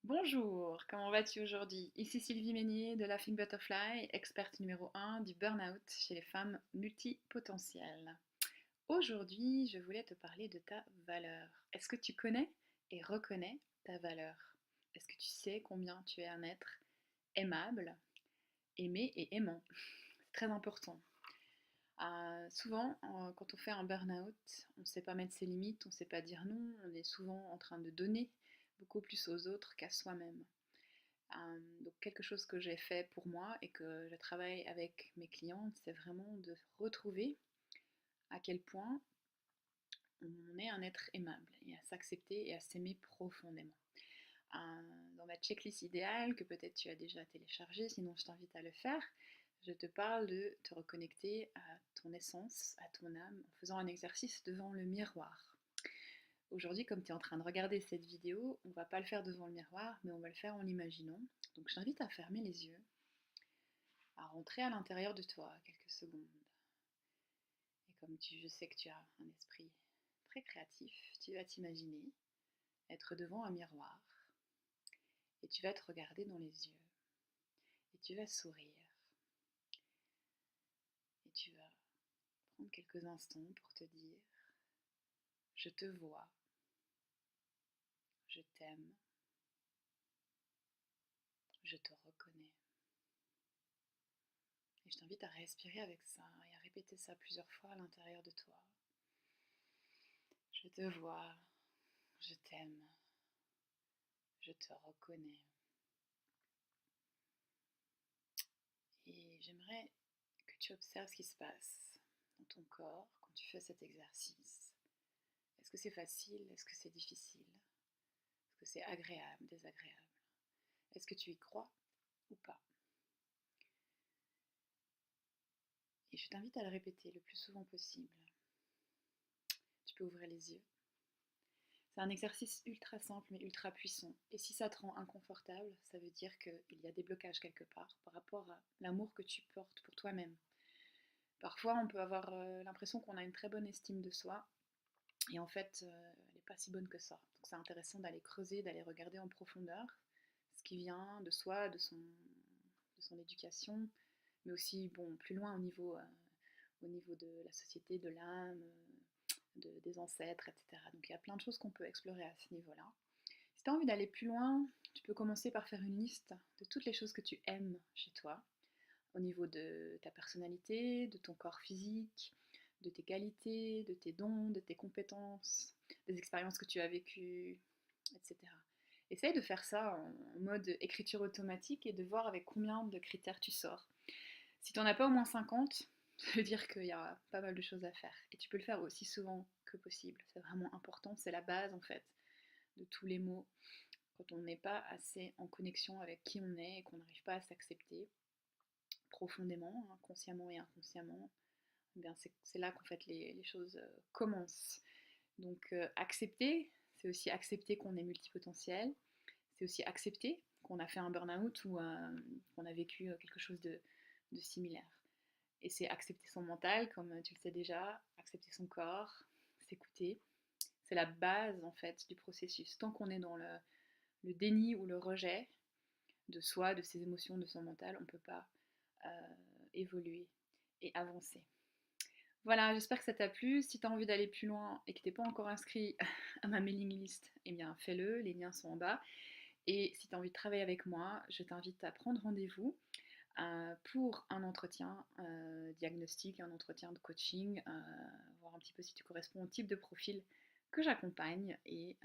Bonjour, comment vas-tu aujourd'hui? Ici Sylvie Meignier de Laughing Butterfly, experte numéro 1 du burn-out chez les femmes multipotentielles. Aujourd'hui, je voulais te parler de ta valeur. Est-ce que tu connais et reconnais ta valeur? Est-ce que tu sais combien tu es un être aimable, aimé et aimant? C'est très important. Souvent, quand on fait un burn-out, on ne sait pas mettre ses limites, on ne sait pas dire non, on est souvent en train de donner beaucoup plus aux autres qu'à soi-même. Donc quelque chose que j'ai fait pour moi et que je travaille avec mes clientes, c'est vraiment de retrouver à quel point on est un être aimable et à s'accepter et à s'aimer profondément. Dans ma checklist idéale, que peut-être tu as déjà téléchargée, sinon je t'invite à le faire, je te parle de te reconnecter à ton essence, à ton âme, en faisant un exercice devant le miroir. Aujourd'hui, comme tu es en train de regarder cette vidéo, on ne va pas le faire devant le miroir, mais on va le faire en l'imaginant. Donc je t'invite à fermer les yeux, à rentrer à l'intérieur de toi quelques secondes. Et comme je sais que tu as un esprit très créatif, tu vas t'imaginer être devant un miroir et tu vas te regarder dans les yeux et tu vas sourire et tu vas prendre quelques instants pour te dire je te vois, je t'aime, je te reconnais. Et je t'invite à respirer avec ça et à répéter ça plusieurs fois à l'intérieur de toi. Je te vois, je t'aime, je te reconnais. Et j'aimerais que tu observes ce qui se passe dans ton corps quand tu fais cet exercice. Est-ce que c'est facile? Est-ce que c'est difficile? Est-ce que c'est agréable, désagréable? Est-ce que tu y crois ou pas? Et je t'invite à le répéter le plus souvent possible. Tu peux ouvrir les yeux. C'est un exercice ultra simple mais ultra puissant. Et si ça te rend inconfortable, ça veut dire qu'il y a des blocages quelque part par rapport à l'amour que tu portes pour toi-même. Parfois, on peut avoir l'impression qu'on a une très bonne estime de soi, et en fait, elle n'est pas si bonne que ça. Donc c'est intéressant d'aller creuser, d'aller regarder en profondeur ce qui vient de soi, de son éducation, mais aussi bon, plus loin au niveau de la société, de l'âme, des ancêtres, etc. Donc il y a plein de choses qu'on peut explorer à ce niveau-là. Si tu as envie d'aller plus loin, tu peux commencer par faire une liste de toutes les choses que tu aimes chez toi, au niveau de ta personnalité, de ton corps physique, de tes qualités, de tes dons, de tes compétences, des expériences que tu as vécues, etc. Essaye de faire ça en mode écriture automatique et de voir avec combien de critères tu sors. Si tu n'en as pas au moins 50, ça veut dire qu'il y a pas mal de choses à faire. Et tu peux le faire aussi souvent que possible. C'est vraiment important, c'est la base en fait de tous les mots. Quand on n'est pas assez en connexion avec qui on est et qu'on n'arrive pas à s'accepter profondément, hein, consciemment et inconsciemment, eh bien c'est là qu'en fait les choses commencent. Donc accepter, c'est aussi accepter qu'on est multipotentiel, c'est aussi accepter qu'on a fait un burn-out ou qu'on a vécu quelque chose de similaire. Et c'est accepter son mental, comme tu le sais déjà, accepter son corps, s'écouter. C'est la base en fait du processus. Tant qu'on est dans le déni ou le rejet de soi, de ses émotions, de son mental, on ne peut pas évoluer et avancer. Voilà, j'espère que ça t'a plu. Si tu as envie d'aller plus loin et que tu n'es pas encore inscrit à ma mailing list, eh bien fais-le, les liens sont en bas. Et si tu as envie de travailler avec moi, je t'invite à prendre rendez-vous pour un entretien diagnostic, un entretien de coaching, voir un petit peu si tu corresponds au type de profil que j'accompagne et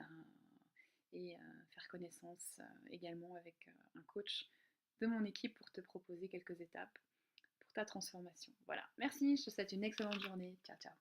faire connaissance également avec un coach de mon équipe pour te proposer quelques étapes pour ta transformation. Voilà, merci, je te souhaite une excellente journée. Ciao, ciao.